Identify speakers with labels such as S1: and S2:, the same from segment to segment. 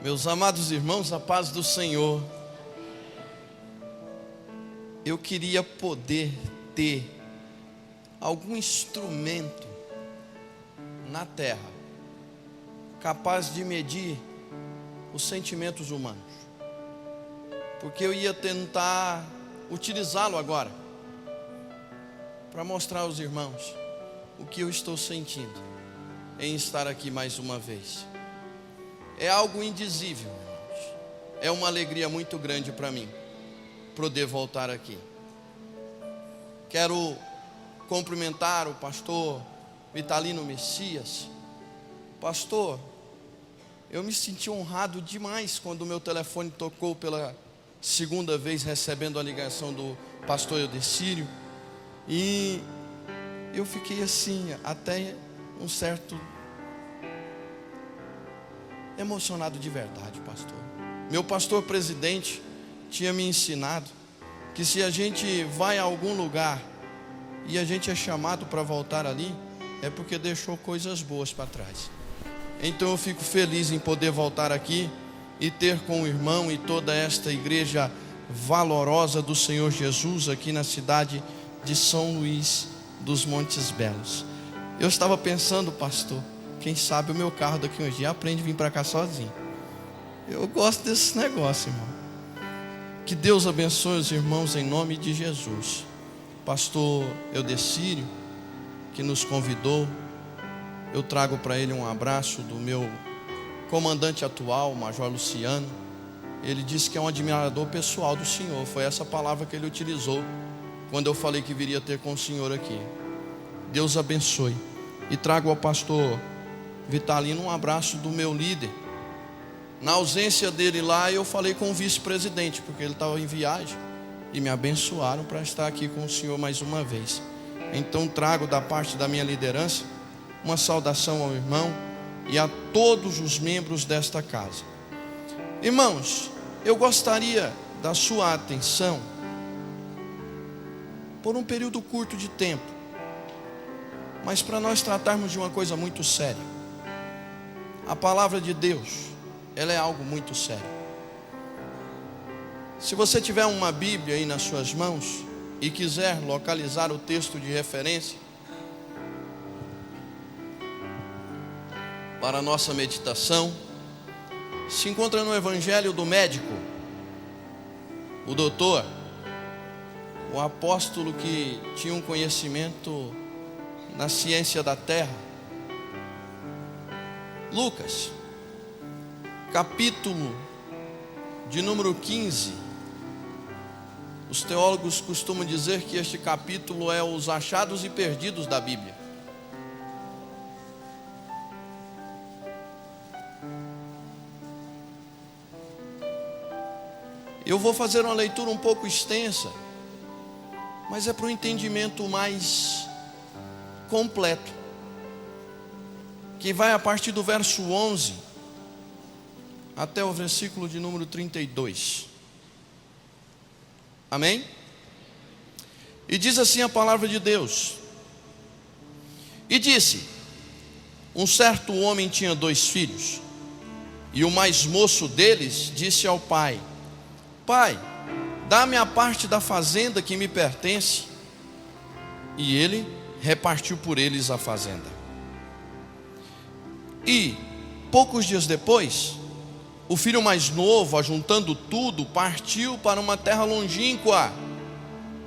S1: Meus amados irmãos, a paz do Senhor. Eu queria poder ter algum instrumento na terra capaz de medir os sentimentos humanos, porque eu ia tentar utilizá-lo agora para mostrar aos irmãos o que eu estou sentindo em estar aqui mais uma vez. É algo indizível, irmãos. É uma alegria muito grande para mim poder voltar aqui. Quero cumprimentar o pastor Vitalino Messias. Pastor, eu me senti honrado demais quando o meu telefone tocou pela segunda vez, recebendo a ligação do pastor Eudecírio. E eu fiquei assim, até um certo emocionado de verdade, pastor. Meu pastor presidente tinha me ensinado que se a gente vai a algum lugar e a gente é chamado para voltar ali, é porque deixou coisas boas para trás. Então eu fico feliz em poder voltar aqui e ter com o irmão e toda esta igreja valorosa do Senhor Jesus aqui na cidade de São Luís dos Montes Belos. Eu estava pensando, pastor, quem sabe o meu carro daqui um dia aprende a vir para cá sozinho. Eu gosto desse negócio, irmão. Que Deus abençoe os irmãos em nome de Jesus. Pastor Eudecírio, que nos convidou, eu trago para ele um abraço do meu comandante atual, Major Luciano. Ele disse que é um admirador pessoal do senhor. Foi essa palavra que ele utilizou quando eu falei que viria ter com o senhor aqui. Deus abençoe. E trago ao pastor Vitalino um abraço do meu líder. Na ausência dele lá, eu falei com o vice-presidente, porque ele estava em viagem, e me abençoaram para estar aqui com o senhor mais uma vez. Então trago da parte da minha liderança uma saudação ao irmão e a todos os membros desta casa. Irmãos, eu gostaria da sua atenção por um período curto de tempo, mas para nós tratarmos de uma coisa muito séria. A palavra de Deus, ela é algo muito sério. Se você tiver uma Bíblia aí nas suas mãos e quiser localizar o texto de referência para a nossa meditação, se encontra no Evangelho do médico, o doutor, o apóstolo que tinha um conhecimento na ciência da terra, Lucas, capítulo de número 15. Os teólogos costumam dizer que este capítulo é os achados e perdidos da Bíblia. Eu vou fazer uma leitura um pouco extensa, mas é para um entendimento mais completo, que vai a partir do verso 11 até o versículo de número 32. Amém? E diz assim a palavra de Deus: E disse: Um certo homem tinha 2 filhos, e o mais moço deles disse ao pai: Pai, dá-me a parte da fazenda que me pertence. E ele repartiu por eles a fazenda. E poucos dias depois, o filho mais novo, ajuntando tudo, partiu para uma terra longínqua,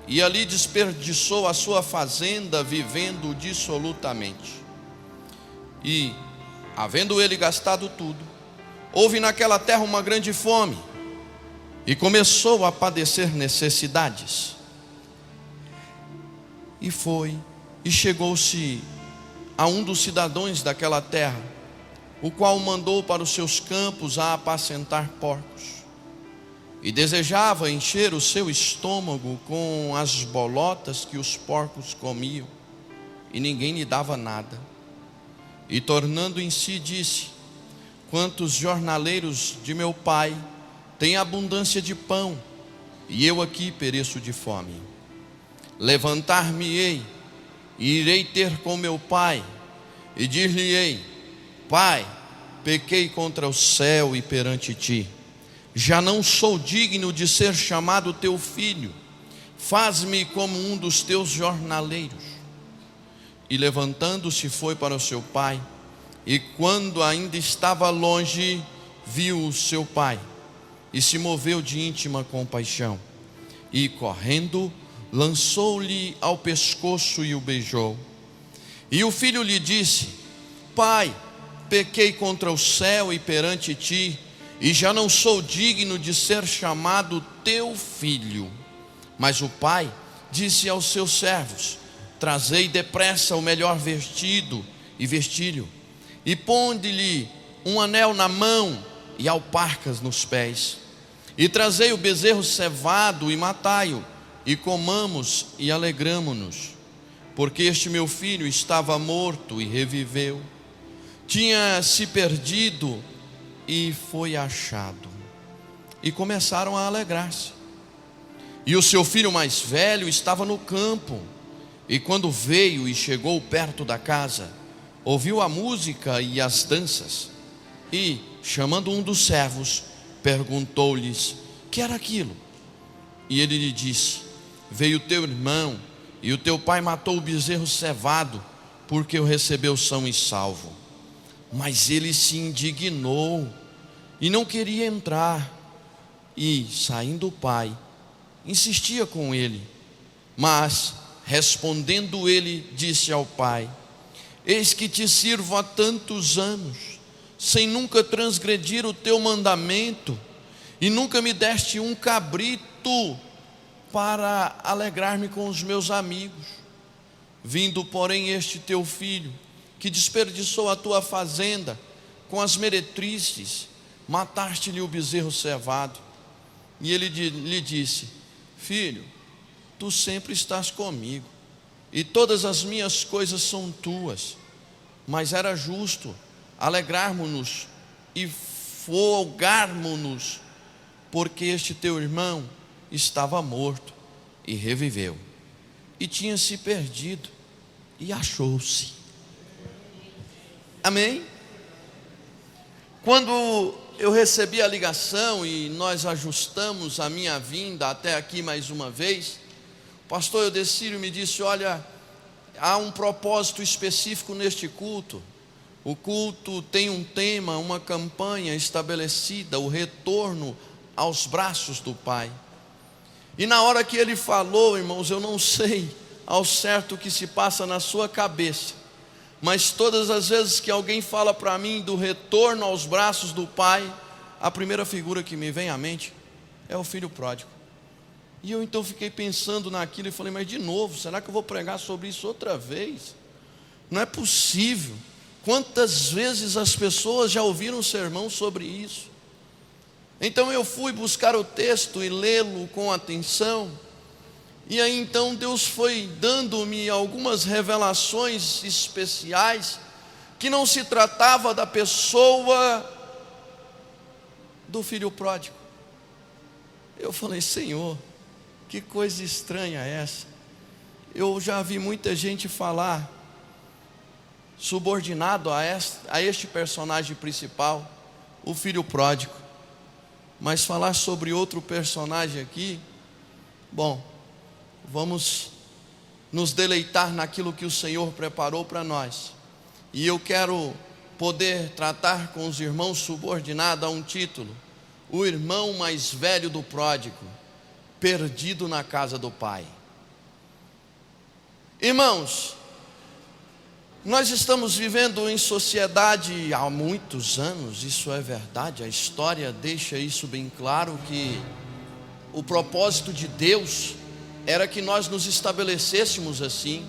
S1: e ali desperdiçou a sua fazenda, vivendo dissolutamente. E, havendo ele gastado tudo, houve naquela terra uma grande fome, e começou a padecer necessidades. E foi, e chegou-se a um dos cidadãos daquela terra, o qual o mandou para os seus campos a apacentar porcos, e desejava encher o seu estômago com as bolotas que os porcos comiam, e ninguém lhe dava nada. E tornando em si disse: Quantos jornaleiros de meu pai têm abundância de pão, e eu aqui pereço de fome. Levantar-me-ei, e irei ter com meu pai, e dir-lhe-ei: Pai, pequei contra o céu e perante ti. Já não sou digno de ser chamado teu filho. Faz-me como um dos teus jornaleiros. E levantando-se foi para o seu pai. E quando ainda estava longe, viu o seu pai. E se moveu de íntima compaixão. E correndo, lançou-lhe ao pescoço e o beijou. E o filho lhe disse: Pai, pequei contra o céu e perante ti, e já não sou digno de ser chamado teu filho. Mas o pai disse aos seus servos: Trazei depressa o melhor vestido e vestilho, e ponde-lhe um anel na mão e alparcas nos pés. E trazei o bezerro cevado e matai-o, e comamos e alegramo-nos. Porque este meu filho estava morto e reviveu, tinha se perdido e foi achado. E começaram a alegrar-se. E o seu filho mais velho estava no campo. E quando veio e chegou perto da casa, ouviu a música e as danças. E, chamando um dos servos, perguntou-lhes: que era aquilo? E ele lhe disse: veio teu irmão, e o teu pai matou o bezerro cevado, porque o recebeu são e salvo. Mas ele se indignou e não queria entrar. E, saindo o pai, insistia com ele. Mas, respondendo ele, disse ao pai: eis que te sirvo há tantos anos, sem nunca transgredir o teu mandamento, e nunca me deste um cabrito para alegrar-me com os meus amigos. Vindo, porém, este teu filho, que desperdiçou a tua fazenda com as meretrizes, mataste-lhe o bezerro cevado. E ele lhe disse: filho, tu sempre estás comigo, e todas as minhas coisas são tuas. Mas era justo alegrarmos-nos e folgarmos-nos, porque este teu irmão estava morto e reviveu, e tinha se perdido e achou-se. Amém? Quando eu recebi a ligação e nós ajustamos a minha vinda até aqui mais uma vez, o pastor Eudecírio me disse: olha, há um propósito específico neste culto. O culto tem um tema, uma campanha estabelecida, o retorno aos braços do Pai. E na hora que ele falou, irmãos, eu não sei ao certo o que se passa na sua cabeça, mas todas as vezes que alguém fala para mim do retorno aos braços do Pai, a primeira figura que me vem à mente é o filho pródigo. E eu então fiquei pensando naquilo e falei: mas de novo, será que eu vou pregar sobre isso outra vez? Não é possível. Quantas vezes as pessoas já ouviram um sermão sobre isso? Então eu fui buscar o texto e lê-lo com atenção. E aí então Deus foi dando-me algumas revelações especiais, que não se tratava da pessoa do filho pródigo. Eu falei: Senhor, que coisa estranha é essa? Eu já vi muita gente falar subordinado a este personagem principal, o filho pródigo. Mas falar sobre outro personagem aqui, bom, vamos nos deleitar naquilo que o Senhor preparou para nós. E eu quero poder tratar com os irmãos subordinado a um título: o irmão mais velho do pródigo, perdido na casa do Pai. Irmãos, nós estamos vivendo em sociedade há muitos anos, isso é verdade, a história deixa isso bem claro, que o propósito de Deus era que nós nos estabelecêssemos assim.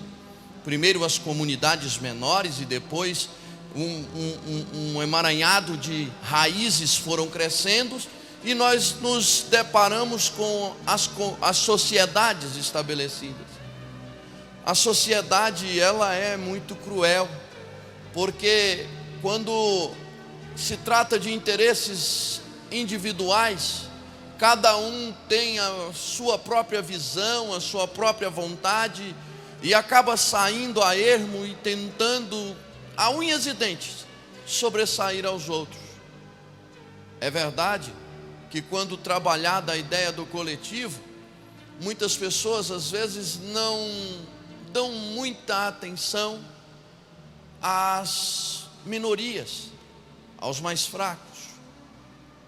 S1: Primeiro as comunidades menores e depois um emaranhado de raízes foram crescendo, e nós nos deparamos com as sociedades estabelecidas. A sociedade, ela é muito cruel, porque quando se trata de interesses individuais, cada um tem a sua própria visão, a sua própria vontade, e acaba saindo a ermo e tentando, a unhas e dentes, sobressair aos outros. É verdade que quando trabalhada a ideia do coletivo, muitas pessoas às vezes não dão muita atenção às minorias, aos mais fracos,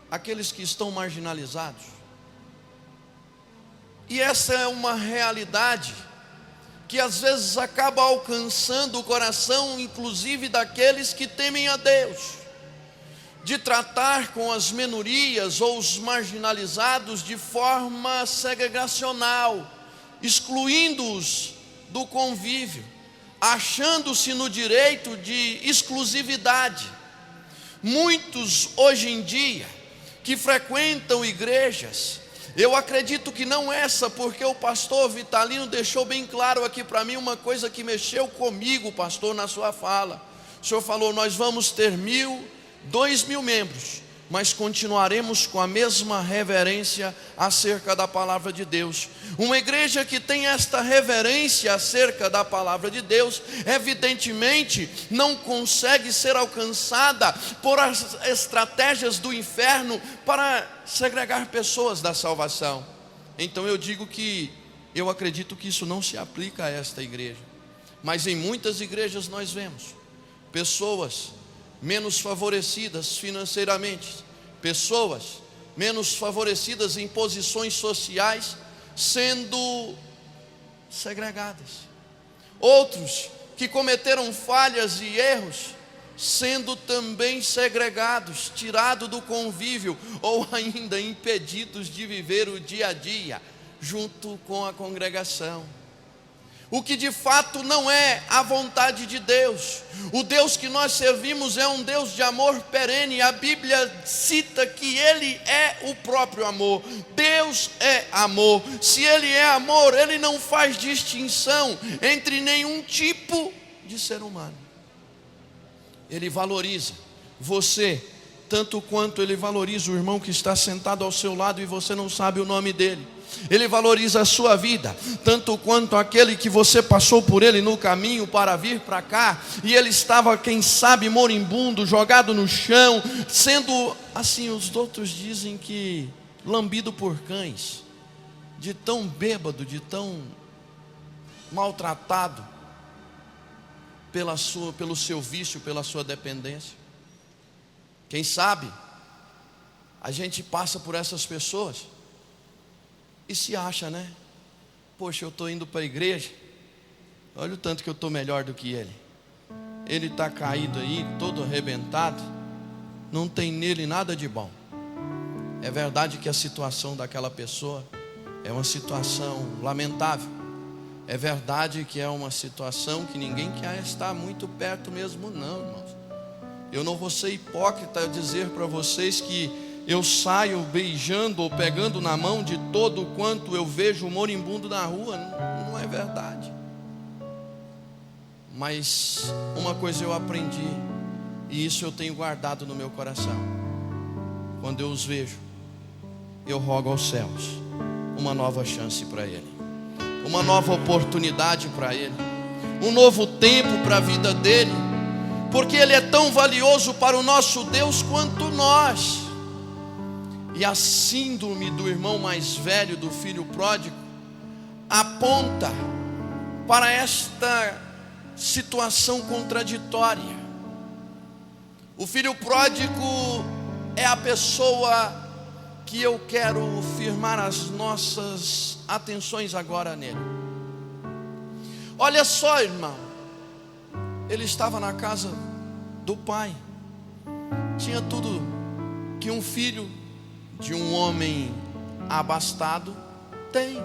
S1: aqueles que estão marginalizados. E essa é uma realidade que às vezes acaba alcançando o coração, inclusive daqueles que temem a Deus, de tratar com as minorias ou os marginalizados de forma segregacional, excluindo-os do convívio, achando-se no direito de exclusividade. Muitos hoje em dia que frequentam igrejas, eu acredito que não essa, porque o pastor Vitalino deixou bem claro aqui para mim uma coisa que mexeu comigo, pastor, na sua fala. O senhor falou: nós vamos ter 2.000 membros, mas continuaremos com a mesma reverência acerca da palavra de Deus. Uma igreja que tem esta reverência acerca da palavra de Deus, evidentemente não consegue ser alcançada por as estratégias do inferno para segregar pessoas da salvação. Então eu digo que eu acredito que isso não se aplica a esta igreja, mas em muitas igrejas nós vemos pessoas menos favorecidas financeiramente, pessoas menos favorecidas em posições sociais sendo segregadas, outros que cometeram falhas e erros sendo também segregados, tirados do convívio, ou ainda impedidos de viver o dia a dia junto com a congregação. O que de fato não é a vontade de Deus. O Deus que nós servimos é um Deus de amor perene. A Bíblia cita que Ele é o próprio amor. Deus é amor. Se Ele é amor, Ele não faz distinção entre nenhum tipo de ser humano. Ele valoriza você tanto quanto Ele valoriza o irmão que está sentado ao seu lado e você não sabe o nome dele. Ele valoriza a sua vida tanto quanto aquele que você passou por ele no caminho para vir para cá, e ele estava, quem sabe, moribundo, jogado no chão, sendo assim, os outros dizem que lambido por cães, de tão bêbado, de tão maltratado pelo seu vício, pela sua dependência. Quem sabe a gente passa por essas pessoas e se acha, né? Poxa, eu estou indo para a igreja, olha o tanto que eu estou melhor do que ele. Ele está caído aí, todo arrebentado, não tem nele nada de bom. É verdade que a situação daquela pessoa é uma situação lamentável. É verdade que é uma situação que ninguém quer estar muito perto mesmo, não, irmãos. Eu não vou ser hipócrita ao dizer para vocês que eu saio beijando ou pegando na mão de todo quanto eu vejo moribundo na rua. Não é verdade. Mas uma coisa eu aprendi, e isso eu tenho guardado no meu coração: quando eu os vejo, eu rogo aos céus uma nova chance para ele, uma nova oportunidade para ele, um novo tempo para a vida dele, porque ele é tão valioso para o nosso Deus quanto nós. E a síndrome do irmão mais velho, do filho pródigo, aponta para esta situação contraditória. O filho pródigo é a pessoa que eu quero firmar as nossas atenções agora nele. Olha só, irmão, ele estava na casa do pai, tinha tudo que um filho de um homem abastado tem.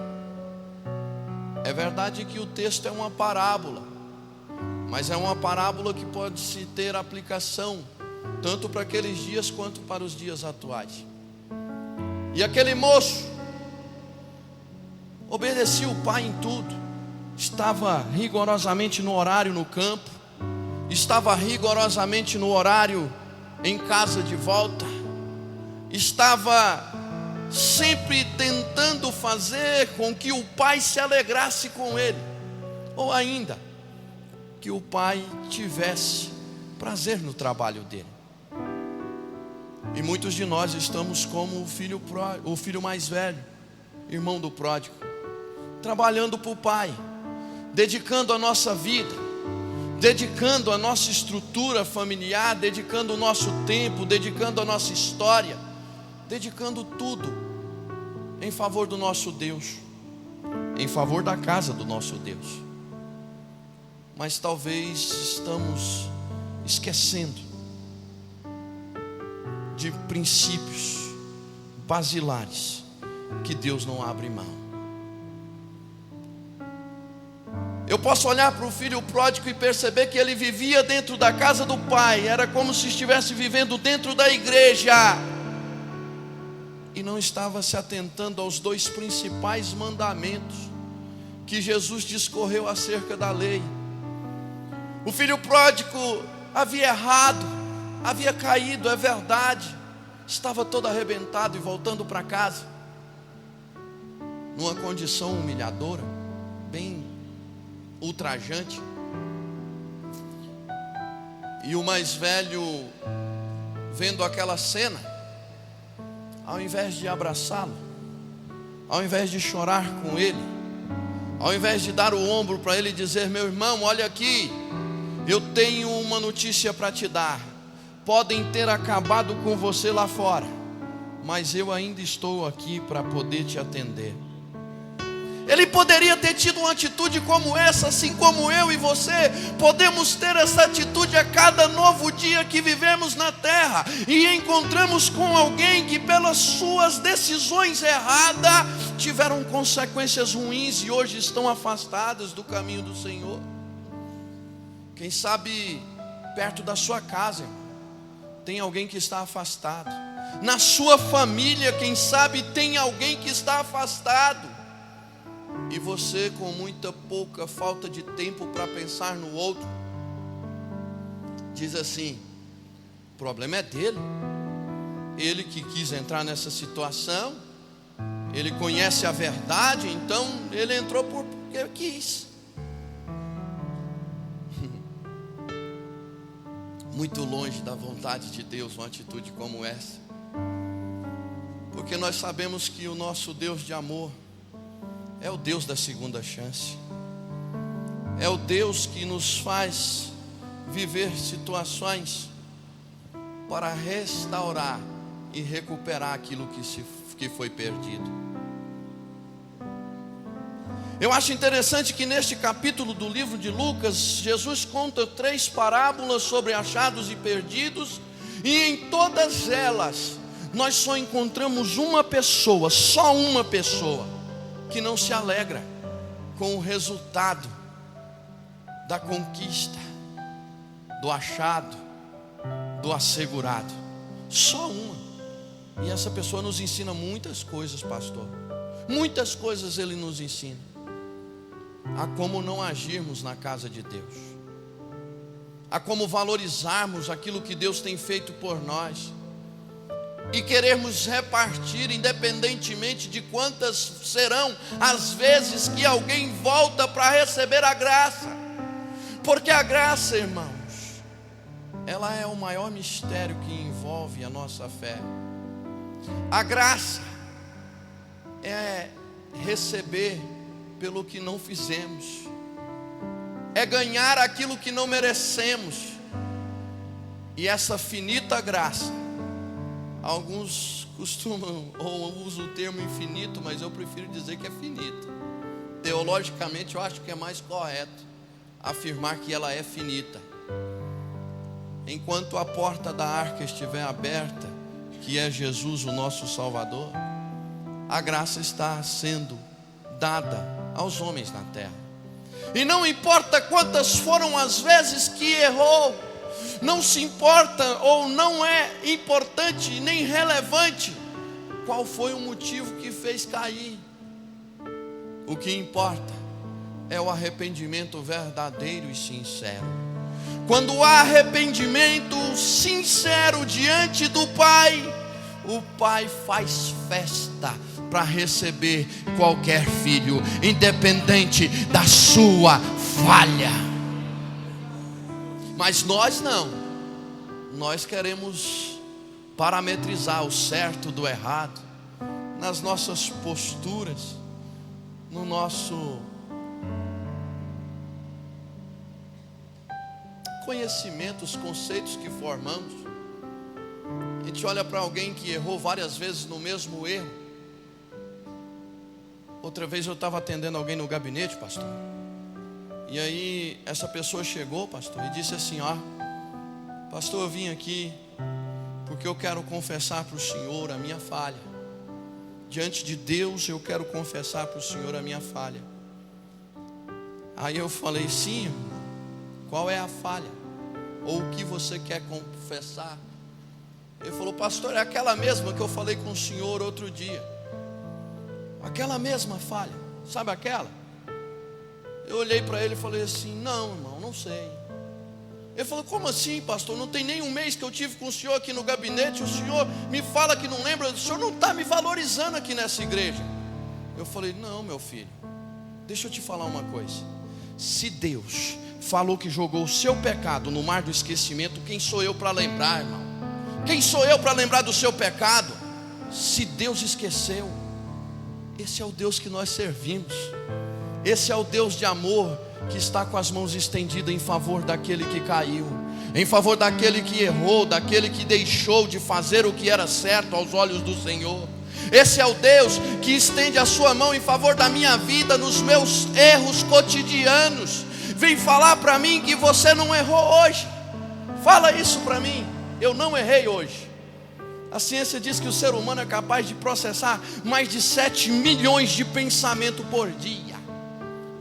S1: É verdade que o texto é uma parábola, mas é uma parábola que pode se ter aplicação tanto para aqueles dias quanto para os dias atuais. E aquele moço obedecia o pai em tudo, estava rigorosamente no horário no campo, estava rigorosamente no horário em casa de volta, estava sempre tentando fazer com que o pai se alegrasse com ele, ou ainda que o pai tivesse prazer no trabalho dele. E muitos de nós estamos como o filho mais velho, irmão do pródigo, trabalhando para o pai, dedicando a nossa vida, dedicando a nossa estrutura familiar, dedicando o nosso tempo, dedicando a nossa história, dedicando tudo em favor do nosso Deus, em favor da casa do nosso Deus. Mas talvez estamos esquecendo de princípios basilares que Deus não abre mão. Eu posso olhar para o filho pródigo e perceber que ele vivia dentro da casa do pai, era como se estivesse vivendo dentro da igreja, e não estava se atentando aos dois principais mandamentos que Jesus discorreu acerca da lei. O filho pródigo havia errado, havia caído, é verdade, estava todo arrebentado e voltando para casa, numa condição humilhadora, bem ultrajante. E o mais velho, vendo aquela cena, ao invés de abraçá-lo, ao invés de chorar com ele, ao invés de dar o ombro para ele e dizer: meu irmão, olha aqui, eu tenho uma notícia para te dar. Podem ter acabado com você lá fora, mas eu ainda estou aqui para poder te atender. Ele poderia ter tido uma atitude como essa, assim como eu e você podemos ter essa atitude a cada novo dia que vivemos na terra e encontramos com alguém que pelas suas decisões erradas tiveram consequências ruins e hoje estão afastadas do caminho do Senhor. Quem sabe perto da sua casa, irmão, tem alguém que está afastado. Na sua família, quem sabe tem alguém que está afastado. E você, com muita pouca falta de tempo para pensar no outro, diz assim: o problema é dele. Ele que quis entrar nessa situação, ele conhece a verdade, então ele entrou porque quis. Muito longe da vontade de Deus uma atitude como essa, porque nós sabemos que o nosso Deus de amor é o Deus da segunda chance, é o Deus que nos faz viver situações para restaurar e recuperar aquilo que foi perdido. Eu acho interessante que neste capítulo do livro de Lucas, Jesus conta 3 parábolas sobre achados e perdidos, e em todas elas nós só encontramos uma pessoa, só uma pessoa, que não se alegra com o resultado da conquista, do achado, do assegurado. Só uma. E essa pessoa nos ensina muitas coisas, pastor. Muitas coisas ele nos ensina. A como não agirmos na casa de Deus, a como valorizarmos aquilo que Deus tem feito por nós e querermos repartir, independentemente de quantas serão as vezes que alguém volta para receber a graça. Porque a graça, irmãos, ela é o maior mistério que envolve a nossa fé. A graça é receber pelo que não fizemos, é ganhar aquilo que não merecemos. E essa finita graça, alguns costumam ou usam o termo infinito, mas eu prefiro dizer que é finita. Teologicamente eu acho que é mais correto afirmar que ela é finita. Enquanto a porta da arca estiver aberta, que é Jesus o nosso Salvador, a graça está sendo dada aos homens na terra. E não importa quantas foram as vezes que errou, não se importa ou não é importante nem relevante qual foi o motivo que fez cair. O que importa é o arrependimento verdadeiro e sincero. Quando há arrependimento sincero diante do Pai, o Pai faz festa para receber qualquer filho, independente da sua falha. Mas nós não. nós queremos parametrizar o certo do errado nas nossas posturas, no nosso conhecimento, os conceitos que formamos. A gente olha para alguém que errou várias vezes no mesmo erro. Outra vez eu estava atendendo alguém no gabinete, pastor, e aí essa pessoa chegou, pastor, e disse assim: ó, pastor, eu vim aqui porque eu quero confessar para o senhor a minha falha. Diante de Deus eu quero confessar para o senhor a minha falha. Aí eu falei: sim, irmão, qual é a falha? Ou o que você quer confessar? Ele falou: pastor, é aquela mesma que eu falei com o senhor outro dia. Aquela mesma falha, sabe aquela? Eu olhei para ele e falei assim: não, irmão, não sei. Ele falou: como assim, pastor? Não tem nem um mês que eu tive com o senhor aqui no gabinete. O senhor me fala que não lembra. O senhor não está me valorizando aqui nessa igreja. Eu falei: não, meu filho, deixa eu te falar uma coisa. Se Deus falou que jogou o seu pecado no mar do esquecimento, quem sou eu para lembrar, irmão? Quem sou eu para lembrar do seu pecado? Se Deus esqueceu, esse é o Deus que nós servimos. Esse é o Deus de amor, que está com as mãos estendidas em favor daquele que caiu, em favor daquele que errou, daquele que deixou de fazer o que era certo aos olhos do Senhor. Esse é o Deus que estende a sua mão em favor da minha vida, nos meus erros cotidianos. Vem falar para mim que você não errou hoje. Fala isso para mim. Eu não errei hoje. A ciência diz que o ser humano é capaz de processar mais de 7 milhões de pensamentos por dia.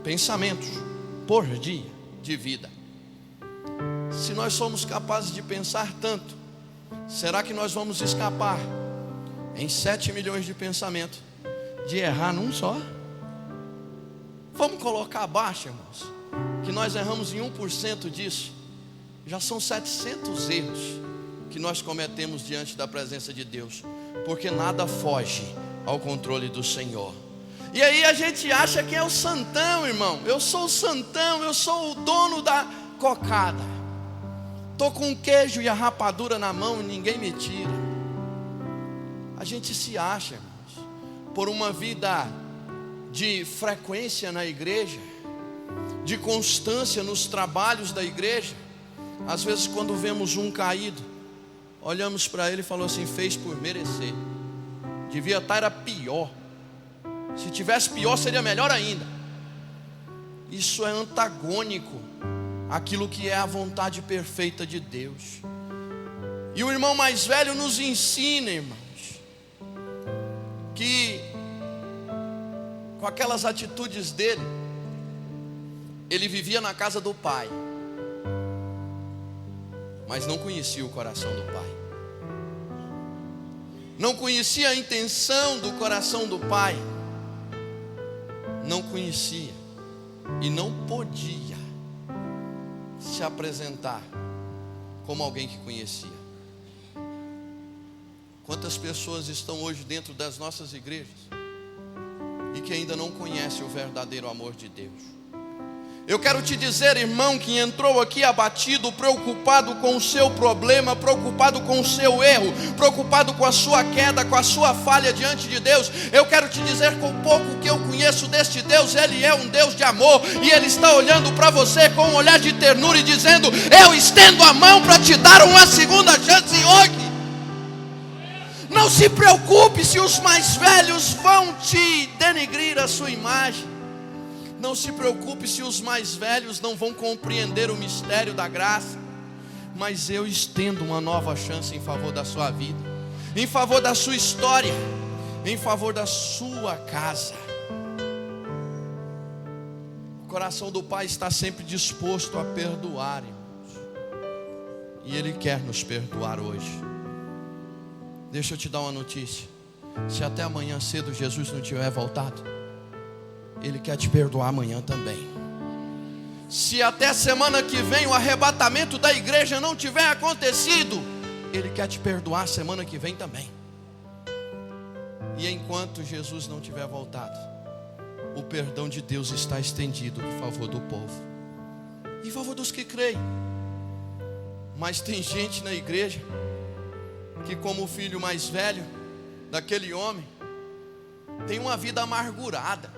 S1: Pensamentos por dia de vida. Se nós somos capazes de pensar tanto, será que nós vamos escapar em 7 milhões de pensamentos de errar num só? Vamos colocar abaixo, irmãos, que nós erramos em 1% disso. Já são 700 erros que nós cometemos diante da presença de Deus, porque nada foge ao controle do Senhor. E aí a gente acha que é o santão, irmão. Eu sou o santão, eu sou o dono da cocada. Estou com o queijo e a rapadura na mão e ninguém me tira. A gente se acha, irmãos, por uma vida de frequência na igreja, de constância nos trabalhos da igreja. Às vezes quando vemos um caído, olhamos para ele e falamos assim: fez por merecer. Devia estar era pior. Se tivesse pior seria melhor ainda. Isso é antagônico àquilo que é a vontade perfeita de Deus. E o irmão mais velho nos ensina, irmãos, que com aquelas atitudes dele, ele vivia na casa do pai, mas não conhecia o coração do pai. Não conhecia a intenção do coração do pai. Não conhecia e não podia se apresentar como alguém que conhecia. Quantas pessoas estão hoje dentro das nossas igrejas e que ainda não conhecem o verdadeiro amor de Deus? Eu quero te dizer, irmão, que entrou aqui abatido, preocupado com o seu problema, preocupado com o seu erro, preocupado com a sua queda, com a sua falha diante de Deus. Eu quero te dizer, com o pouco que eu conheço deste Deus, Ele é um Deus de amor, e Ele está olhando para você com um olhar de ternura e dizendo: eu estendo a mão para te dar uma segunda chance hoje. Não se preocupe se os mais velhos vão te denegrir a sua imagem. Não se preocupe se os mais velhos não vão compreender o mistério da graça. Mas eu estendo uma nova chance em favor da sua vida, em favor da sua história, em favor da sua casa. O coração do Pai está sempre disposto a perdoar, irmãos. E Ele quer nos perdoar hoje. Deixa eu te dar uma notícia. Se até amanhã cedo Jesus não tiver voltado, Ele quer te perdoar amanhã também. Se até semana que vem o arrebatamento da igreja não tiver acontecido, Ele quer te perdoar semana que vem também. E enquanto Jesus não tiver voltado, o perdão de Deus está estendido em favor do povo, em favor dos que creem. Mas tem gente na igreja que, como o filho mais velho daquele homem, tem uma vida amargurada,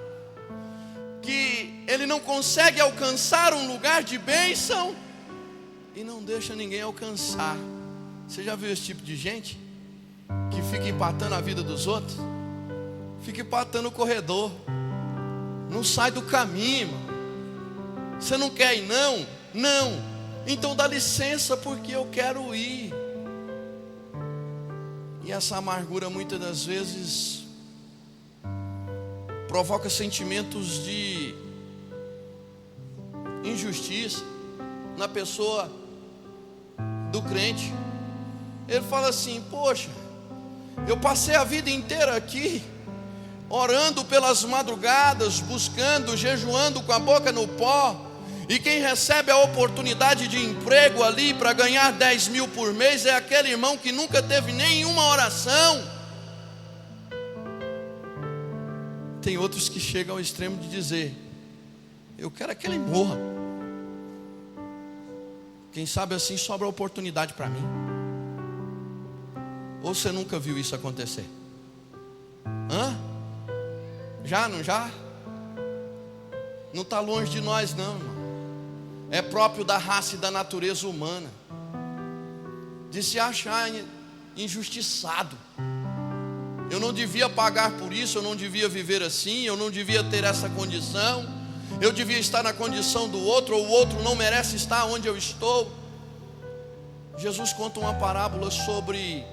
S1: que ele não consegue alcançar um lugar de bênção e não deixa ninguém alcançar. Você já viu esse tipo de gente? Que fica empatando a vida dos outros, fica empatando o corredor, não sai do caminho, irmão. Você não quer ir não? Não, então dá licença porque eu quero ir. E essa amargura muitas das vezes provoca sentimentos de injustiça na pessoa do crente. Ele fala assim: poxa, eu passei a vida inteira aqui, orando pelas madrugadas, buscando, jejuando com a boca no pó, e quem recebe a oportunidade de emprego ali para ganhar 10 mil por mês é aquele irmão que nunca teve nenhuma oração. Tem outros que chegam ao extremo de dizer: eu quero que ele morra. Quem sabe assim sobra oportunidade para mim. Ou você nunca viu isso acontecer? Já, não já? Não está longe de nós não, irmão. É próprio da raça e da natureza humana, de se achar injustiçado. Eu não devia pagar por isso, eu não devia viver assim, eu não devia ter essa condição, eu devia estar na condição do outro, ou o outro não merece estar onde eu estou. Jesus conta uma parábola sobre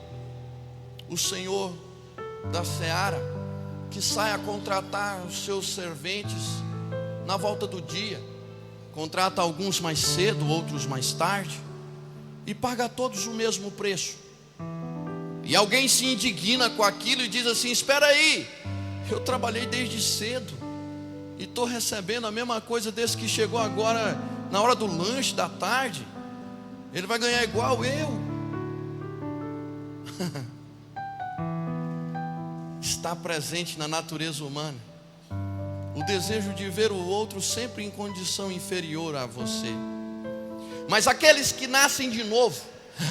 S1: o Senhor da seara, que sai a contratar os seus serventes na volta do dia. Contrata alguns mais cedo, outros mais tarde, e paga a todos o mesmo preço. E alguém se indigna com aquilo e diz assim: espera aí, eu trabalhei desde cedo e estou recebendo a mesma coisa desse que chegou agora na hora do lanche da tarde. Ele vai ganhar igual eu. Está presente na natureza humana o desejo de ver o outro sempre em condição inferior a você. Mas aqueles que nascem de novo,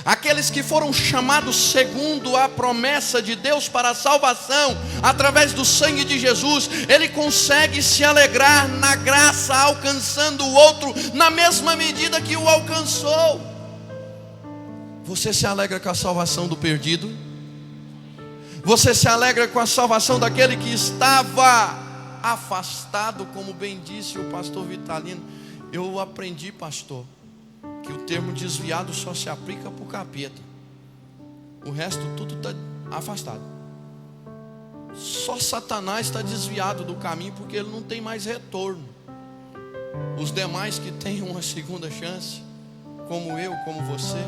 S1: aqueles que foram chamados segundo a promessa de Deus para a salvação, através do sangue de Jesus, ele consegue se alegrar na graça, alcançando o outro na mesma medida que o alcançou. Você se alegra com a salvação do perdido? Você se alegra com a salvação daquele que estava afastado, como bem disse o pastor Vitalino? Eu aprendi, pastor, que o termo desviado só se aplica para o capeta. O resto tudo está afastado. Só Satanás está desviado do caminho, porque ele não tem mais retorno. Os demais que têm uma segunda chance, como eu, como você,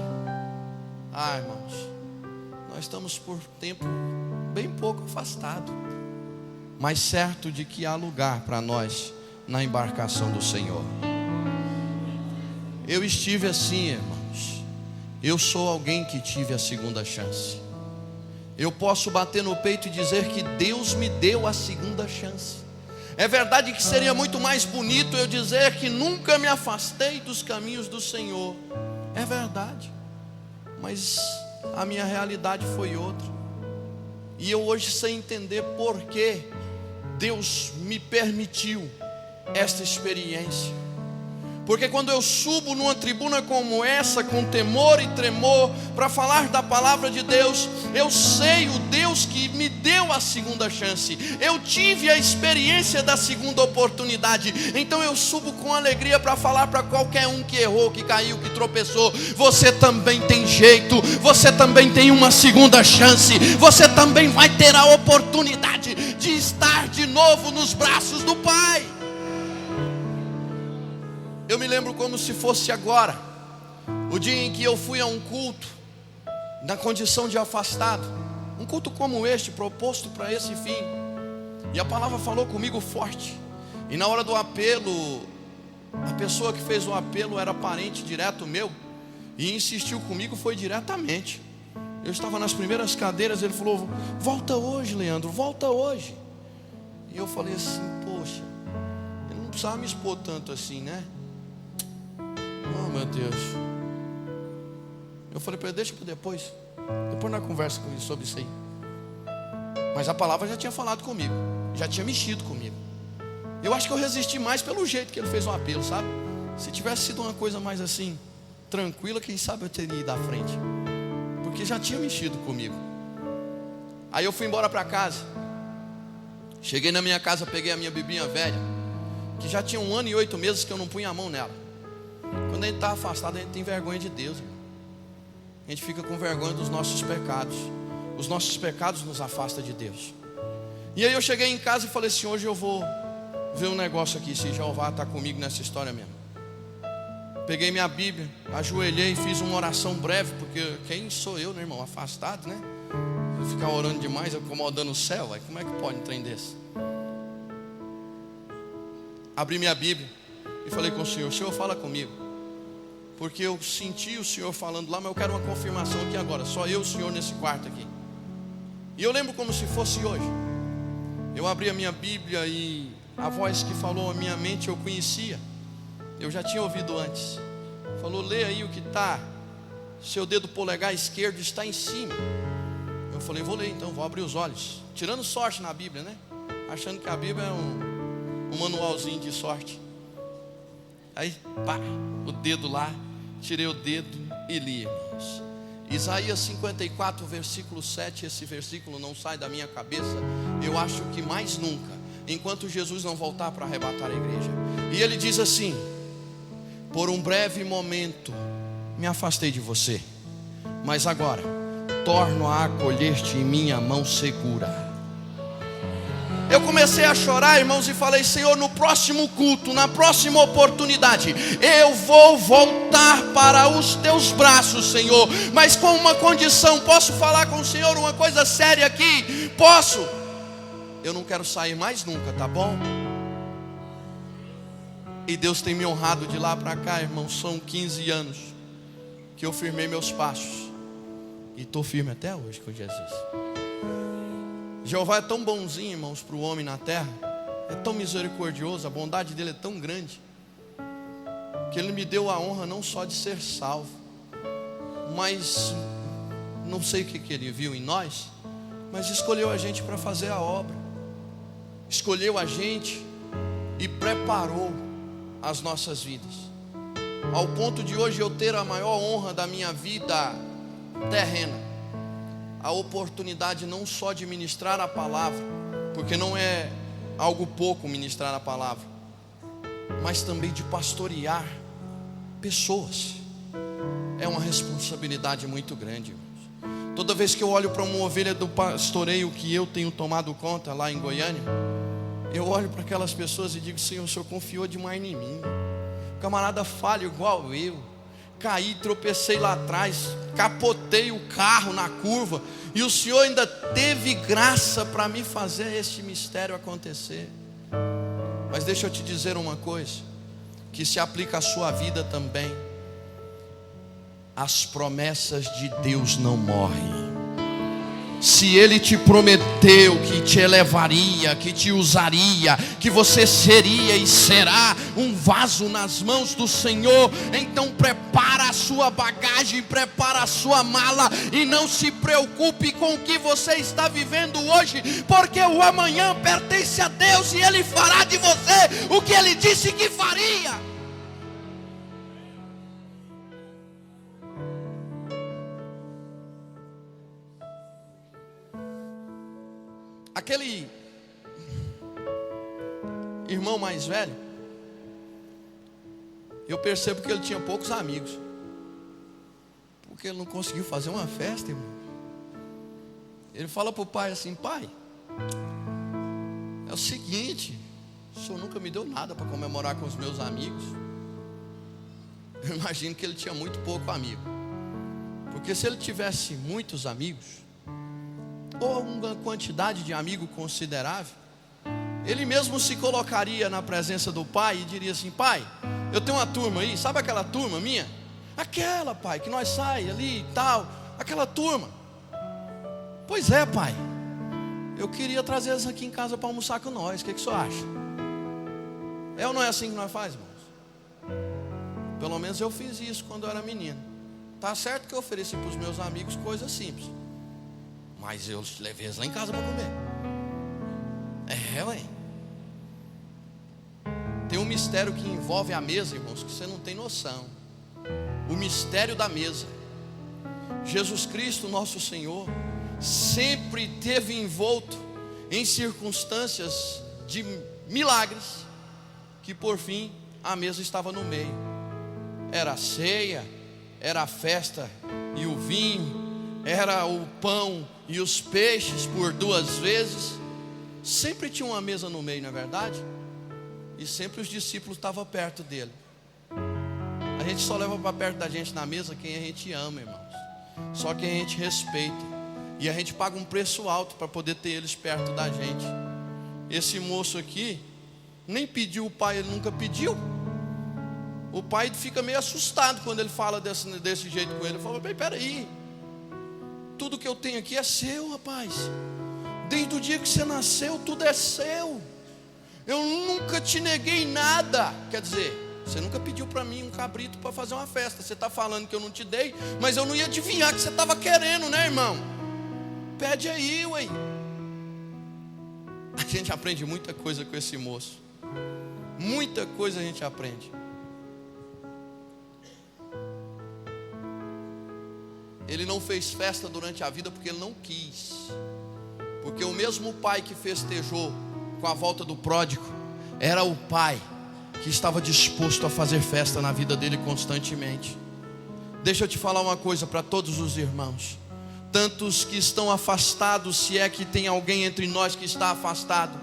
S1: irmãos, nós estamos por tempo bem pouco afastado, mas certo de que há lugar para nós na embarcação do Senhor. Eu estive assim, irmãos. Eu sou alguém que tive a segunda chance. Eu posso bater no peito e dizer que Deus me deu a segunda chance. É verdade que seria muito mais bonito eu dizer que nunca me afastei dos caminhos do Senhor. É verdade, mas a minha realidade foi outra. E eu hoje sei entender por que Deus me permitiu esta experiência. Porque quando eu subo numa tribuna como essa, com temor e tremor, para falar da palavra de Deus, eu sei o Deus que me deu a segunda chance. Eu tive a experiência da segunda oportunidade. Então eu subo com alegria para falar para qualquer um que errou, que caiu, que tropeçou: você também tem jeito, você também tem uma segunda chance, você também vai ter a oportunidade de estar de novo nos braços do Pai. Eu me lembro como se fosse agora, o dia em que eu fui a um culto, na condição de afastado, um culto como este, proposto para esse fim, e a palavra falou comigo forte, e na hora do apelo, a pessoa que fez o apelo era parente direto meu, e insistiu comigo, foi diretamente. Eu estava nas primeiras cadeiras, ele falou: volta hoje, Leandro, volta hoje. E eu falei assim: poxa, ele não precisava me expor tanto assim, né? Oh, meu Deus. Eu falei para ele, deixa para depois nós conversamos sobre isso aí. Mas a palavra já tinha falado comigo, já tinha mexido comigo. Eu acho que eu resisti mais pelo jeito que ele fez o apelo, sabe? Se tivesse sido uma coisa mais assim, tranquila, quem sabe eu teria ido à frente, porque já tinha mexido comigo. Aí eu fui embora para casa. Cheguei na minha casa, peguei a minha bibinha velha, que já tinha 1 ano e 8 meses que eu não punha a mão nela. Quando a gente está afastado, a gente tem vergonha de Deus, irmão. A gente fica com vergonha dos nossos pecados. Os nossos pecados nos afastam de Deus. E aí eu cheguei em casa e falei assim, hoje eu vou ver um negócio aqui, se Jeová está comigo nessa história mesmo. Peguei minha Bíblia, ajoelhei, fiz uma oração breve, porque quem sou eu, né, irmão? Afastado, né? Vou ficar orando demais, acomodando o céu, aí como é que pode um trem desse? Abri minha Bíblia e falei com o Senhor fala comigo, porque eu senti o Senhor falando lá, mas eu quero uma confirmação aqui agora, só eu e o Senhor nesse quarto aqui. E eu lembro como se fosse hoje. Eu abri a minha Bíblia e a voz que falou a minha mente eu conhecia, eu já tinha ouvido antes. Falou, lê aí o que está, seu dedo polegar esquerdo está em cima. Eu falei, vou ler então, vou abrir os olhos. Tirando sorte na Bíblia, né? Achando que a Bíblia é um manualzinho de sorte. Aí, pá, o dedo lá, tirei o dedo e li, irmãos. Isaías 54, versículo 7, esse versículo não sai da minha cabeça, eu acho que mais nunca, enquanto Jesus não voltar para arrebatar a igreja. E ele diz assim, por um breve momento me afastei de você, mas agora torno a acolher-te em minha mão segura. Eu comecei a chorar, irmãos, e falei, Senhor, no próximo culto, na próxima oportunidade, eu vou voltar para os teus braços, Senhor, mas com uma condição. Posso falar com o Senhor uma coisa séria aqui? Posso? Eu não quero sair mais nunca, tá bom? E Deus tem me honrado de lá para cá, irmãos. São 15 anos que eu firmei meus passos e estou firme até hoje com Jesus. Jeová é tão bonzinho, irmãos, para o homem na terra. É tão misericordioso, a bondade dele é tão grande, que ele me deu a honra não só de ser salvo, mas não sei o que ele viu em nós, mas escolheu a gente para fazer a obra. Escolheu a gente e preparou as nossas vidas, ao ponto de hoje eu ter a maior honra da minha vida terrena, a oportunidade não só de ministrar a palavra, porque não é algo pouco ministrar a palavra, mas também de pastorear pessoas. É uma responsabilidade muito grande, irmãos. Toda vez que eu olho para uma ovelha do pastoreio que eu tenho tomado conta lá em Goiânia, eu olho para aquelas pessoas e digo, Senhor, o Senhor confiou demais em mim. O camarada falha igual eu, caí, tropecei lá atrás, capotei o carro na curva, e o Senhor ainda teve graça para me fazer este mistério acontecer. Mas deixa eu te dizer uma coisa, que se aplica à sua vida também. As promessas de Deus não morrem. Se Ele te prometeu que te elevaria, que te usaria, que você seria e será um vaso nas mãos do Senhor, então prepara a sua bagagem, prepara a sua mala e não se preocupe com o que você está vivendo hoje, porque o amanhã pertence a Deus e Ele fará de você o que Ele disse que faria. Aquele irmão mais velho, eu percebo que ele tinha poucos amigos, porque ele não conseguiu fazer uma festa, irmão. Ele fala para o pai assim, pai, é o seguinte, o senhor nunca me deu nada para comemorar com os meus amigos. Eu imagino que ele tinha muito pouco amigo, porque se ele tivesse muitos amigos, ou uma quantidade de amigo considerável, ele mesmo se colocaria na presença do pai e diria assim, pai, eu tenho uma turma aí, sabe aquela turma minha? Aquela, pai, que nós sai ali e tal, aquela turma. Pois é, pai, eu queria trazer eles aqui em casa para almoçar com nós, o que o senhor acha? É ou não é assim que nós fazemos, irmãos? Pelo menos eu fiz isso quando eu era menino. Tá certo que eu ofereci para os meus amigos coisas simples, mas eu levei eles lá em casa para comer. Ué. Tem um mistério que envolve a mesa, irmãos, que você não tem noção. O mistério da mesa. Jesus Cristo, nosso Senhor, sempre teve envolto em circunstâncias de milagres, que por fim a mesa estava no meio. Era a ceia, era a festa e o vinho, era o pão e os peixes por 2 vezes. Sempre tinha uma mesa no meio, não é verdade? E sempre os discípulos estavam perto dele. A gente só leva para perto da gente na mesa quem a gente ama, irmãos. Só quem a gente respeita. E a gente paga um preço alto para poder ter eles perto da gente. Esse moço aqui nem pediu o pai, ele nunca pediu. O pai fica meio assustado quando ele fala desse jeito com ele. Ele fala: peraí, tudo que eu tenho aqui é seu, rapaz. Desde o dia que você nasceu, tudo é seu. Eu nunca te neguei nada. Quer dizer, você nunca pediu para mim um cabrito para fazer uma festa. Você está falando que eu não te dei, mas eu não ia adivinhar que você estava querendo, né, irmão? Pede aí, ué. A gente aprende muita coisa com esse moço. Muita coisa a gente aprende. Ele não fez festa durante a vida porque ele não quis. Porque o mesmo pai que festejou com a volta do pródigo era o pai que estava disposto a fazer festa na vida dele constantemente. Deixa eu te falar uma coisa para todos os irmãos, tanto os que estão afastados, se é que tem alguém entre nós que está afastado,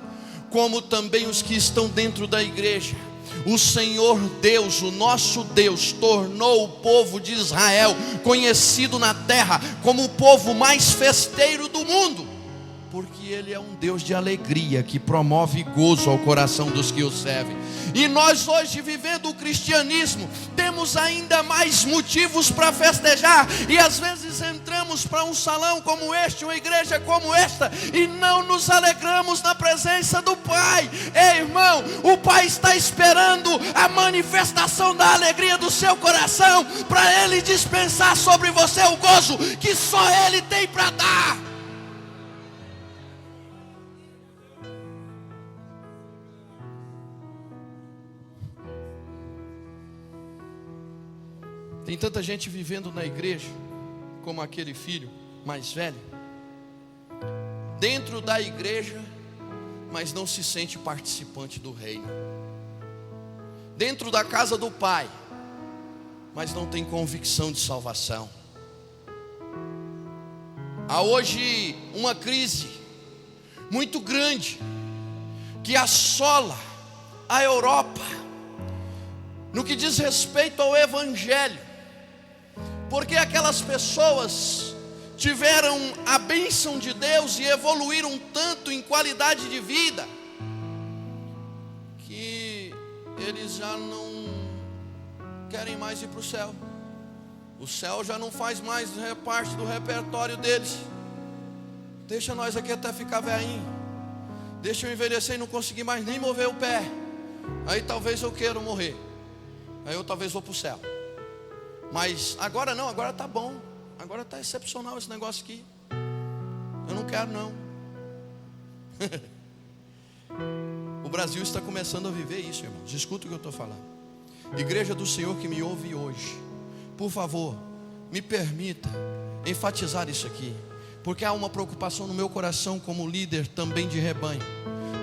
S1: como também os que estão dentro da igreja. O Senhor Deus, o nosso Deus, tornou o povo de Israel conhecido na terra como o povo mais festeiro do mundo, porque Ele é um Deus de alegria, que promove gozo ao coração dos que o servem. E nós hoje, vivendo o cristianismo, temos ainda mais motivos para festejar. E às vezes entramos para um salão como este, uma igreja como esta, e não nos alegramos na presença do Pai. Ei, irmão, o Pai está esperando a manifestação da alegria do seu coração, para Ele dispensar sobre você o gozo que só Ele tem para dar. Tem tanta gente vivendo na igreja como aquele filho mais velho, dentro da igreja, mas não se sente participante do reino. Dentro da casa do Pai, mas não tem convicção de salvação. Há hoje uma crise muito grande que assola a Europa no que diz respeito ao Evangelho. Porque aquelas pessoas tiveram a bênção de Deus e evoluíram tanto em qualidade de vida, que eles já não querem mais ir para o céu. O céu já não faz mais parte do repertório deles. Deixa nós aqui até ficar velhinho. Deixa eu envelhecer e não conseguir mais nem mover o pé. Aí talvez eu queira morrer. Aí eu talvez vou para o céu. Mas agora não, agora está bom. Agora está excepcional esse negócio aqui. Eu não quero não. O Brasil está começando a viver isso, irmãos. Escuta o que eu estou falando. Igreja do Senhor que me ouve hoje, por favor, me permita enfatizar isso aqui, porque há uma preocupação no meu coração como líder também de rebanho,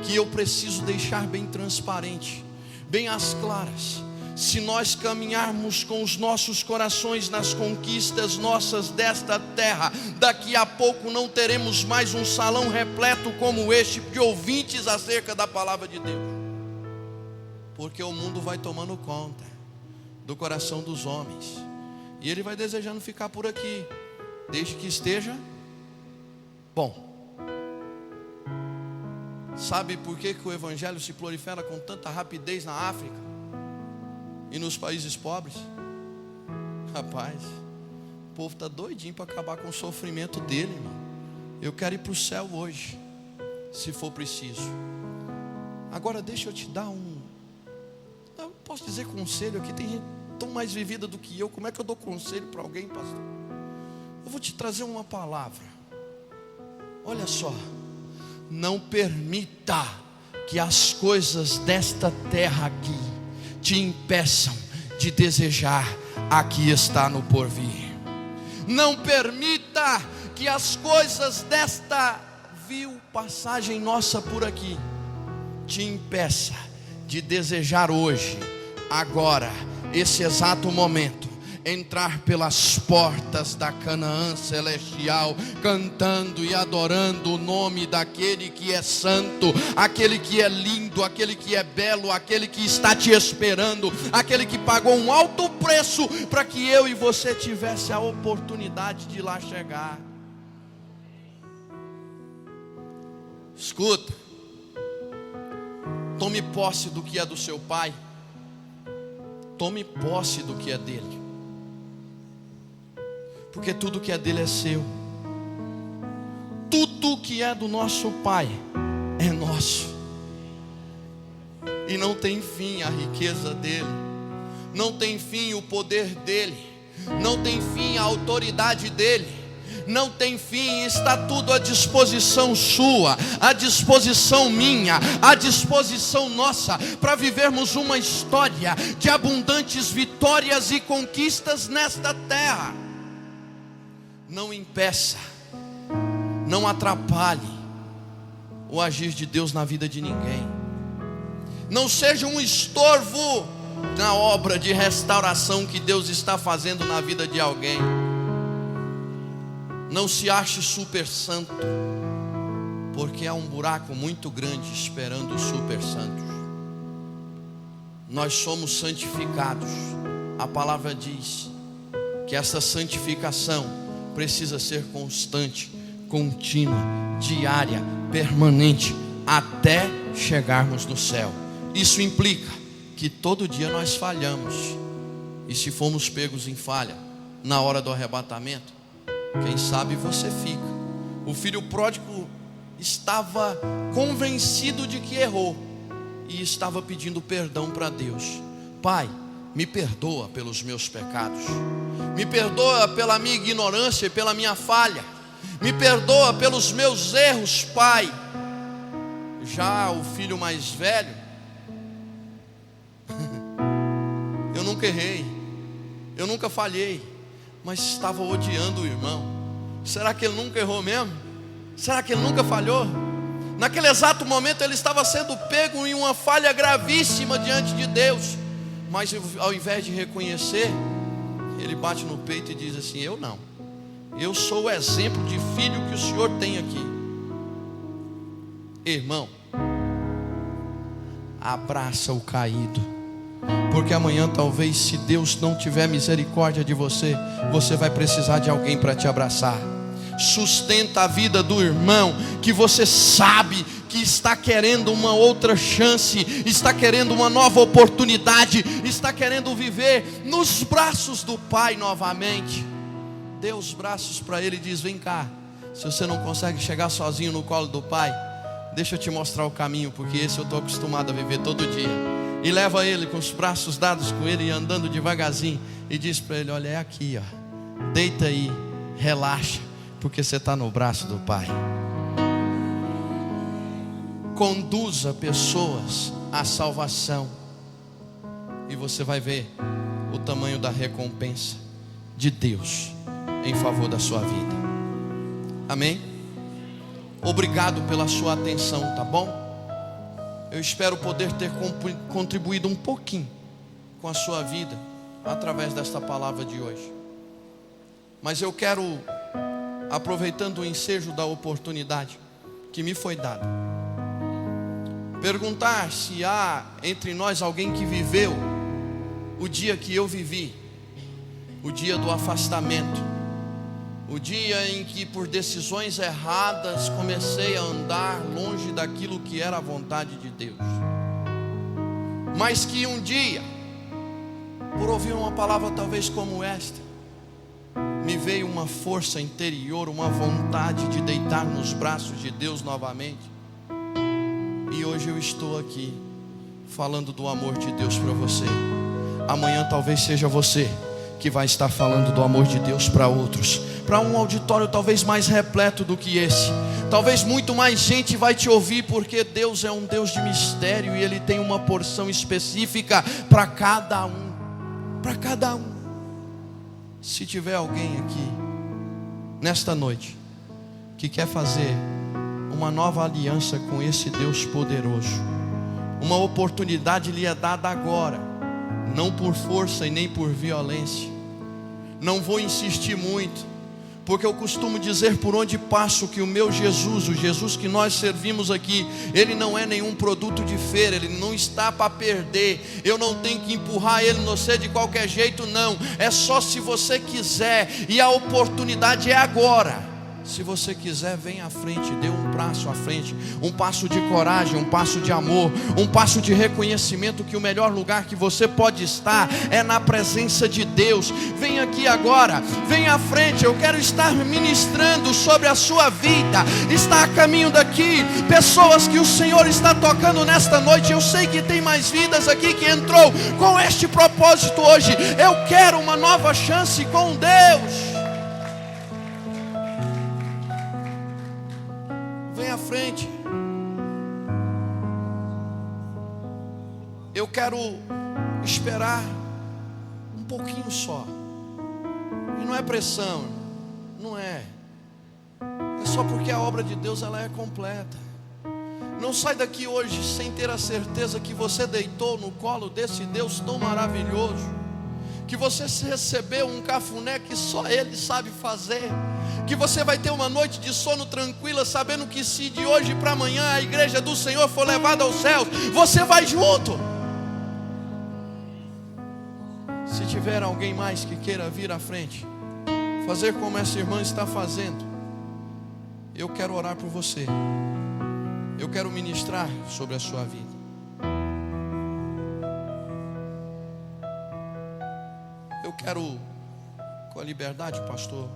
S1: que eu preciso deixar bem transparente, bem às claras. Se nós caminharmos com os nossos corações nas conquistas nossas desta terra, daqui a pouco não teremos mais um salão repleto como este de ouvintes acerca da palavra de Deus, porque o mundo vai tomando conta do coração dos homens, e ele vai desejando ficar por aqui, desde que esteja bom. Sabe por que o evangelho se prolifera com tanta rapidez na África e nos países pobres? Rapaz, o povo está doidinho para acabar com o sofrimento dele, irmão. Eu quero ir para o céu hoje, se for preciso. Agora deixa eu te dar eu posso dizer conselho aqui. Tem tão mais vivida do que eu. Como é que eu dou conselho para alguém, pastor? Eu vou te trazer uma palavra. Olha só. Não permita que as coisas desta terra aqui te impeçam de desejar a que está no porvir. Não permita que as coisas desta vil passagem nossa por aqui te impeça de desejar hoje, agora, esse exato momento, entrar pelas portas da Canaã celestial, cantando e adorando o nome daquele que é santo, aquele que é lindo, aquele que é belo, aquele que está te esperando, aquele que pagou um alto preço para que eu e você tivesse a oportunidade de lá chegar. Escuta, tome posse do que é do seu pai, tome posse do que é dele, porque tudo que é dele é seu. Tudo que é do nosso pai é nosso. E não tem fim a riqueza dele, não tem fim o poder dele, não tem fim a autoridade dele, não tem fim. Está tudo à disposição sua, à disposição minha, à disposição nossa, para vivermos uma história de abundantes vitórias e conquistas nesta terra. Não impeça, não atrapalhe o agir de Deus na vida de ninguém. Não seja um estorvo na obra de restauração que Deus está fazendo na vida de alguém. Não se ache super santo, porque há um buraco muito grande esperando os super santos. Nós somos santificados. A palavra diz que essa santificação precisa ser constante, contínua, diária, permanente, até chegarmos no céu. Isso implica que todo dia nós falhamos, e se formos pegos em falha na hora do arrebatamento, quem sabe você fica. O filho pródigo estava convencido de que errou e estava pedindo perdão para Deus. Pai, me perdoa pelos meus pecados, me perdoa pela minha ignorância e pela minha falha, me perdoa pelos meus erros, Pai. Já o filho mais velho, eu nunca errei, eu nunca falhei, mas estava odiando o irmão. Será que ele nunca errou mesmo? Será que ele nunca falhou? Naquele exato momento ele estava sendo pego em uma falha gravíssima diante de Deus, mas ao invés de reconhecer, ele bate no peito e diz assim: eu não, eu sou o exemplo de filho que o Senhor tem aqui. Irmão, abraça o caído, porque amanhã talvez, se Deus não tiver misericórdia de você, você vai precisar de alguém para te abraçar. Sustenta a vida do irmão que você sabe que está querendo uma outra chance, está querendo uma nova oportunidade, está querendo viver nos braços do Pai novamente. Dê os braços para ele e diz: vem cá. Se você não consegue chegar sozinho no colo do Pai, deixa eu te mostrar o caminho, porque esse eu estou acostumado a viver todo dia. E leva ele com os braços dados com ele, andando devagarzinho, e diz para ele: olha, é aqui, ó. Deita aí, relaxa, porque você está no braço do Pai. Conduza pessoas à salvação, e você vai ver o tamanho da recompensa de Deus em favor da sua vida. Amém? Obrigado pela sua atenção, tá bom? Eu espero poder ter contribuído um pouquinho com a sua vida através desta palavra de hoje. Mas eu quero, aproveitando o ensejo da oportunidade que me foi dada, perguntar se há entre nós alguém que viveu o dia que eu vivi, o dia do afastamento, o dia em que por decisões erradas comecei a andar longe daquilo que era a vontade de Deus, mas que um dia, por ouvir uma palavra talvez como esta, me veio uma força interior, uma vontade de deitar nos braços de Deus novamente. E hoje eu estou aqui falando do amor de Deus para você. amanhã talvez seja você que vai estar falando do amor de Deus para outros, para um auditório talvez mais repleto do que esse. Talvez muito mais gente vai te ouvir, porque Deus é um Deus de mistério e Ele tem uma porção específica para cada um. Para cada um. Se tiver alguém aqui nesta noite que quer fazer uma nova aliança com esse Deus poderoso, uma oportunidade lhe é dada agora, não por força e nem por violência. Não vou insistir muito, porque eu costumo dizer por onde passo que o meu Jesus, o Jesus que nós servimos aqui, Ele não é nenhum produto de feira, Ele não está para perder. Eu não tenho que empurrar Ele no ser de qualquer jeito, não. É só se você quiser, e a oportunidade é agora. Se você quiser, vem à frente, dê um passo à frente, um passo de coragem, um passo de amor, um passo de reconhecimento que o melhor lugar que você pode estar é na presença de Deus. Vem aqui agora, vem à frente. Eu quero estar ministrando sobre a sua vida. Está a caminho daqui pessoas que o Senhor está tocando nesta noite. Eu sei que tem mais vidas aqui que entrou com este propósito hoje. Eu quero uma nova chance com Deus. À frente. Eu quero esperar um pouquinho só. E não é pressão, não é. É só porque a obra de Deus ela é completa. Não sai daqui hoje sem ter a certeza que você deitou no colo desse Deus tão maravilhoso, que você recebeu um cafuné que só Ele sabe fazer, que você vai ter uma noite de sono tranquila, sabendo que se de hoje para amanhã a igreja do Senhor for levada aos céus, você vai junto. Se tiver alguém mais que queira vir à frente, fazer como essa irmã está fazendo, eu quero orar por você. Eu quero ministrar sobre a sua vida. Eu quero, com a liberdade, pastor,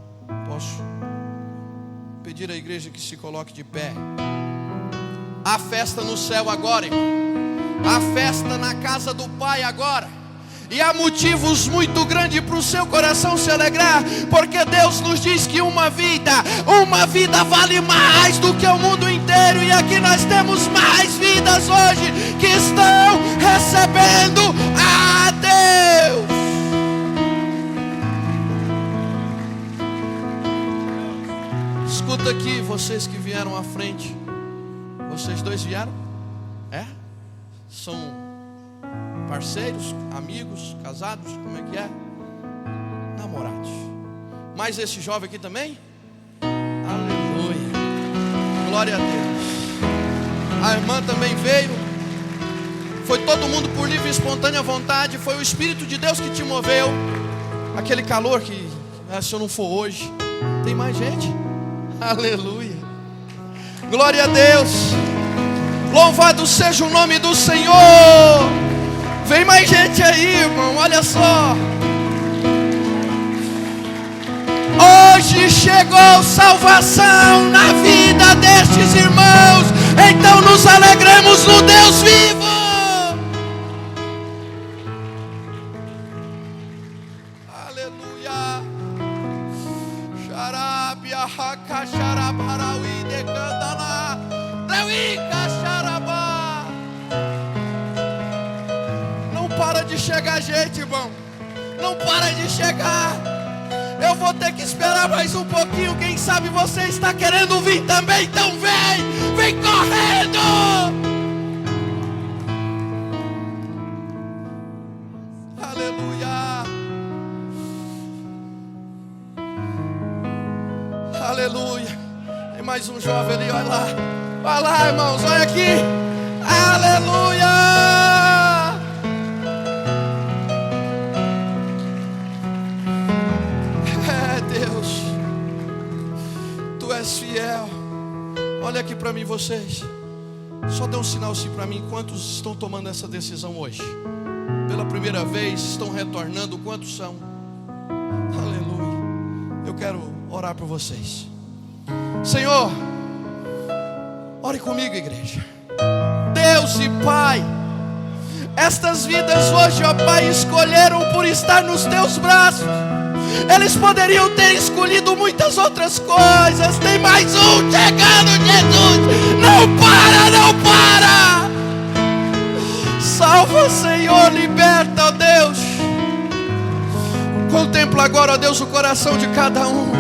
S1: posso pedir à igreja que se coloque de pé. Há festa no céu agora, irmão. Há festa na casa do Pai agora. E há motivos muito grandes para o seu coração se alegrar, porque Deus nos diz que uma vida vale mais do que o mundo inteiro. E aqui nós temos mais vidas hoje que estão recebendo a Deus. Escuta aqui, vocês que vieram à frente. Vocês dois vieram? É? São parceiros, amigos, casados? Como é que é? Namorados. Mas esse jovem aqui também? Aleluia. Glória a Deus. A irmã também veio. Foi todo mundo por livre e espontânea vontade. Foi o Espírito de Deus que te moveu. Aquele calor que, se eu não for hoje, tem mais gente? Aleluia. Glória a Deus. Louvado seja o nome do Senhor. Vem mais gente aí, irmão. Olha só. Hoje chegou salvação na vida destes irmãos. Então nos alegremos no Deus vivo. Aleluia. Xarabia haka xarabarauí de candala. Deuica xarabá. Não para de chegar gente, irmão. Não para de chegar. Eu vou ter que esperar mais um pouquinho. Quem sabe você está querendo vir também. Então vem, vem correndo. Aleluia. Aleluia. Tem mais um jovem ali, olha lá. Olha lá, irmãos, olha aqui. Aleluia. Deus, Tu és fiel. Olha aqui para mim, vocês. Só dê um sinal assim para mim. Quantos estão tomando essa decisão hoje? Pela primeira vez, estão retornando. Quantos são? Aleluia. Eu quero orar por vocês. Senhor, ore comigo, igreja. Deus e Pai, Estas vidas hoje, ó Pai, escolheram por estar nos teus braços. Eles poderiam ter escolhido muitas outras coisas. Tem mais um chegando, Jesus. Não para, não para. Salva, Senhor, liberta, ó Deus. Contempla agora, ó Deus, o coração de cada um,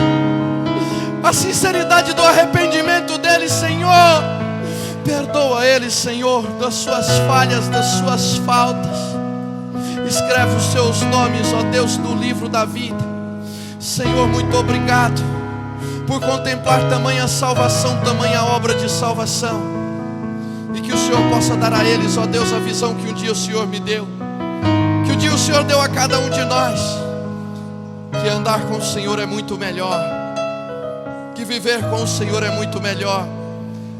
S1: a sinceridade do arrependimento deles, Senhor. Perdoa eles, Senhor, das suas falhas, das suas faltas. Escreve os seus nomes, ó Deus, no livro da vida. Senhor, muito obrigado por contemplar tamanha salvação, tamanha obra de salvação. E que o Senhor possa dar a eles, ó Deus, a visão que um dia o Senhor me deu, que um dia o Senhor deu a cada um de nós, que andar com o Senhor é muito melhor, que viver com o Senhor é muito melhor.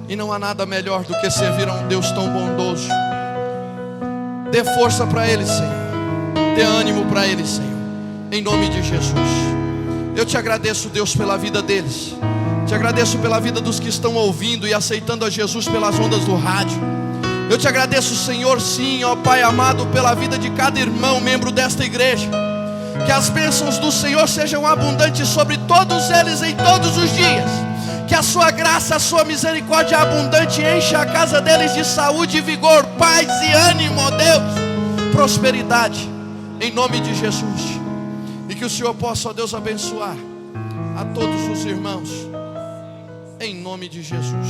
S1: E não há nada melhor do que servir a um Deus tão bondoso. Dê força para eles, Senhor. Dê ânimo para eles, Senhor, em nome de Jesus. Eu te agradeço, Deus, pela vida deles. Te agradeço pela vida dos que estão ouvindo e aceitando a Jesus pelas ondas do rádio. Eu te agradeço, Senhor, sim, ó Pai amado, pela vida de cada irmão, membro desta igreja. Que as bênçãos do Senhor sejam abundantes sobre todos eles em todos os dias. Que a sua graça, a sua misericórdia abundante encha a casa deles de saúde, vigor, paz e ânimo, ó Deus, prosperidade, em nome de Jesus. E que o Senhor possa, ó Deus, abençoar a todos os irmãos, em nome de Jesus.